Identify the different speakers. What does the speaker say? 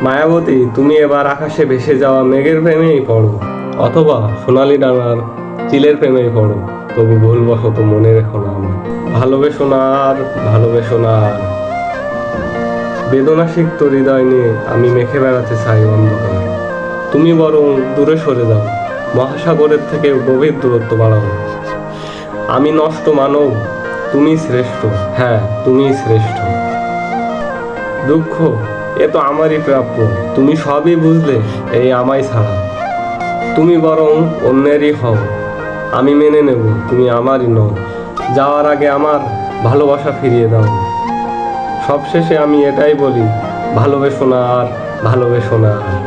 Speaker 1: মায়াবতী, তুমি এবার আকাশে ভেসে যাওয়া মেঘের প্রেমেই পড়ো, অথবা সোনালি ডানার চিলের প্রেমেই পড়ো, তবু ভুলবশত মনে রেখো না আমায়। ভালোবেসো না আর, ভালোবেসো না আর। বেদনা সিক্ত হৃদয় নিয়ে আমি মেখে বেড়াতে চাই অন্ধকার। তুমি বরং দূরে সরে যাও, মহাসাগরের থেকে গভীর দূরত্ব বাড়াও। আমি নষ্ট মানব, তুমি শ্রেষ্ঠ, হ্যাঁ তুমি শ্রেষ্ঠ। দুঃখ, এ তো আমারই প্রাপ্য, তুমি সবই বুঝলে এই আমায় ছাড়া। তুমি বরং অন্যেরই হও, আমি মেনে নেব তুমি আমারই নও। যাওয়ার আগে আমার ভালোবাসা ফিরিয়ে দাও। সবশেষে আমি এটাই বলি, ভালোবেসো না আর, ভালোবেসো না আর।